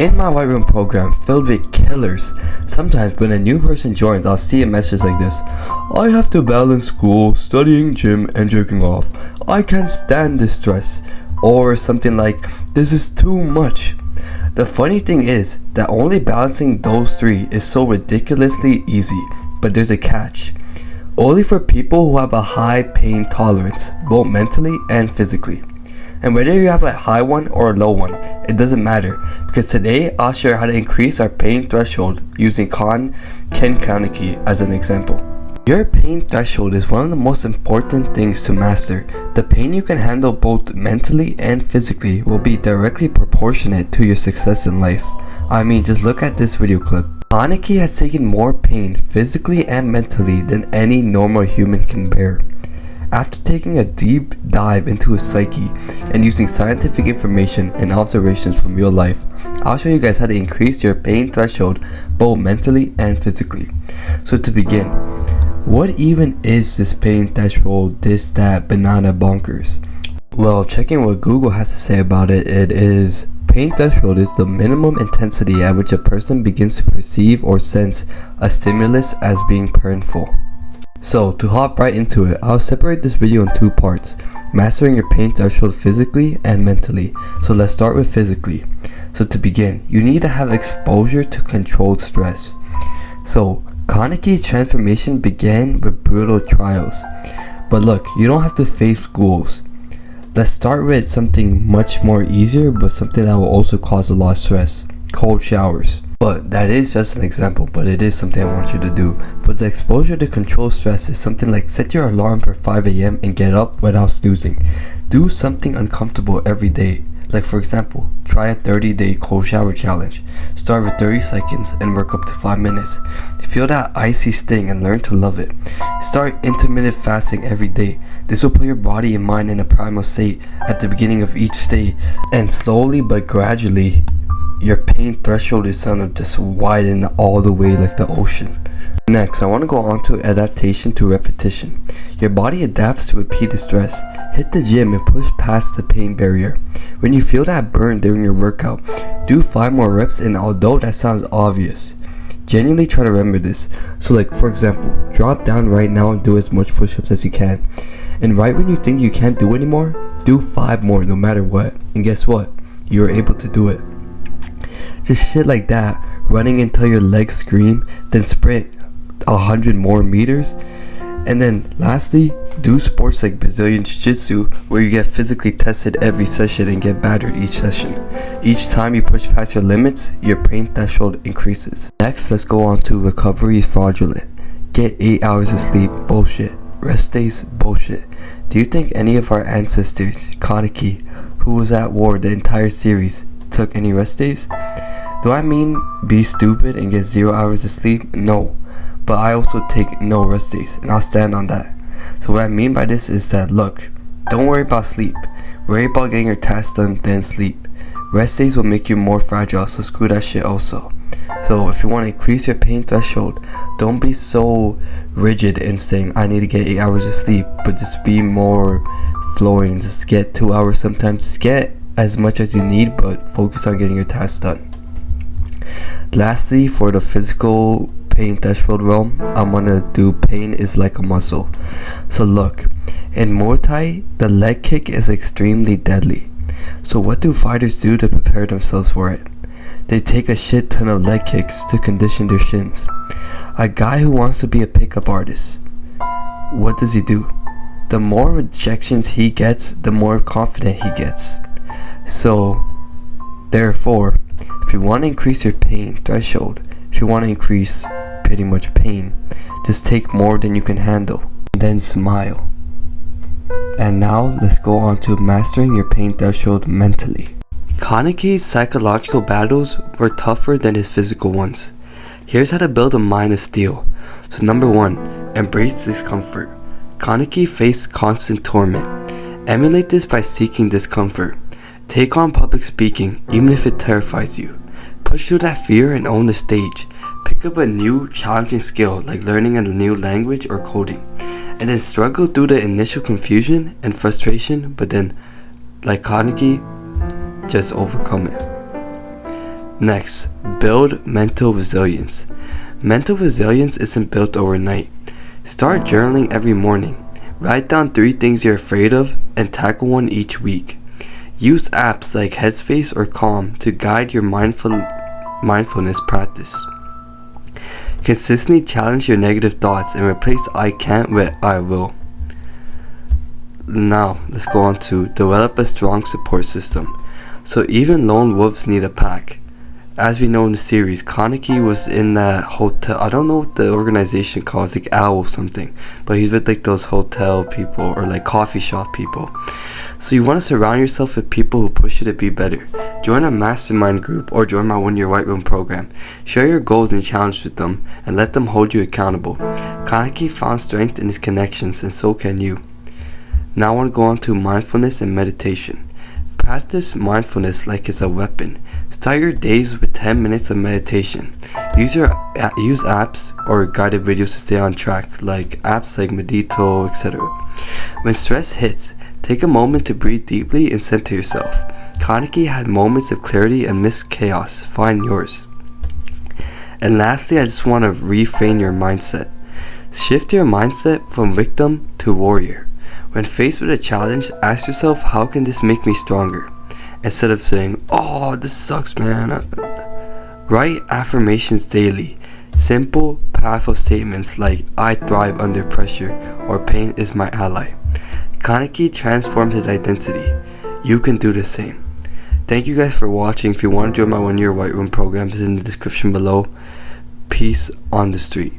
In my white room program filled with killers, sometimes when a new person joins, I'll see a message like this: I have to balance school, studying, gym, and jerking off. I can't stand this stress. Or something like, this is too much. The funny thing is that only balancing those three is so ridiculously easy, but there's a catch. Only for people who have a high pain tolerance, both mentally and physically. And whether you have a high one or a low one, it doesn't matter, because today I'll share how to increase our pain threshold using Like Kaneki as an example. Your pain threshold is one of the most important things to master. The pain you can handle both mentally and physically will be directly proportionate to your success in life. I mean, just look at this video clip. Kaneki has taken more pain physically and mentally than any normal human can bear. After taking a deep dive into his psyche and using scientific information and observations from real life, I'll show you guys how to increase your pain threshold both mentally and physically. So to begin, what even is this pain threshold, this, that, banana bonkers? Well, checking what Google has to say about it, it is: pain threshold is the minimum intensity at which a person begins to perceive or sense a stimulus as being painful. So to hop right into it, I'll separate this video in two parts: mastering your pain threshold physically and mentally. So let's start with physically. So to begin, you need to have exposure to controlled stress. So Kaneki's transformation began with brutal trials. But look, you don't have to face ghouls. Let's start with something much more easier, but something that will also cause a lot of stress: cold showers. But that is just an example, but it is something I want you to do. But the exposure to controlled stress is something like set your alarm for 5 a.m. and get up without snoozing. Do something uncomfortable every day. Like for example, try a 30-day cold shower challenge. Start with 30 seconds and work up to 5 minutes. Feel that icy sting and learn to love it. Start intermittent fasting every day. This will put your body and mind in a primal state at the beginning of each day, and slowly but gradually your pain threshold is gonna just widen all the way like the ocean. Next, I want to go on to adaptation to repetition. Your body adapts to repeated stress. Hit the gym and push past the pain barrier. When you feel that burn during your workout, do 5 more reps, and although that sounds obvious, genuinely try to remember this. So like for example, drop down right now and do as much push-ups as you can. And right when you think you can't do anymore, do 5 more no matter what. And guess what? You're able to do it. Just shit like that, running until your legs scream, then sprint 100 more meters. And then lastly, do sports like Brazilian Jiu-Jitsu, where you get physically tested every session and get better each session. Each time you push past your limits, your pain threshold increases. Next, let's go on to recovery is fraudulent. Get 8 hours of sleep, bullshit. Rest days, bullshit. Do you think any of our ancestors, Kaneki, who was at war the entire series, took any rest days? Do I mean be stupid and get 0 hours of sleep? No. But I also take no rest days, and I'll stand on that. So what I mean by this is that, look, don't worry about sleep. Worry about getting your tasks done, then sleep. Rest days will make you more fragile, so screw that shit also. So if you want to increase your pain threshold, don't be so rigid in saying I need to get 8 hours of sleep, but just be more flowing. Just get 2 hours sometimes. Just get as much as you need, but focus on getting your tasks done. Lastly, for the physical pain threshold realm, I'm gonna do pain is like a muscle. So look, in Muay Thai, the leg kick is extremely deadly. So what do fighters do to prepare themselves for it? They take a shit ton of leg kicks to condition their shins. A guy who wants to be a pickup artist, what does he do? The more rejections he gets, the more confident he gets. So therefore, if you want to increase your pain threshold, if you want to increase pretty much pain, just take more than you can handle, and then smile. And now let's go on to mastering your pain threshold mentally. Kaneki's psychological battles were tougher than his physical ones. Here's how to build a mind of steel. So number 1, embrace discomfort. Kaneki faced constant torment. Emulate this by seeking discomfort. Take on public speaking, even if it terrifies you. Push through that fear and own the stage. Pick up a new, challenging skill like learning a new language or coding. And then struggle through the initial confusion and frustration, but then, like Kaneki, just overcome it. Next, build mental resilience. Mental resilience isn't built overnight. Start journaling every morning. Write down 3 things you're afraid of and tackle one each week. Use apps like Headspace or Calm to guide your mindfulness practice. Consistently challenge your negative thoughts and replace I can't with I will. Now, let's go on to develop a strong support system. So even lone wolves need a pack. As we know in the series, Kaneki was in that hotel. I don't know what the organization calls, like Owl something, but he's with like those hotel people or like coffee shop people. So you want to surround yourself with people who push you to be better. Join a mastermind group or join my 1-year White Room program. Share your goals and challenges with them and let them hold you accountable. Kaneki found strength in his connections, and so can you. Now I want to go on to mindfulness and meditation. Practice mindfulness like it's a weapon. Start your days with 10 minutes of meditation. Use apps or guided videos to stay on track, like apps like Medito, etc. When stress hits, take a moment to breathe deeply and center yourself. Kaneki had moments of clarity amidst chaos. Find yours. And lastly, I just want to reframe your mindset. Shift your mindset from victim to warrior. When faced with a challenge, ask yourself, how can this make me stronger? Instead of saying, oh, this sucks, man. Write affirmations daily. Simple, powerful statements like, I thrive under pressure, or pain is my ally. Kaneki transformed his identity. You can do the same. Thank you guys for watching. If you want to join my 1-year White Room program, it's in the description below. Peace on the street.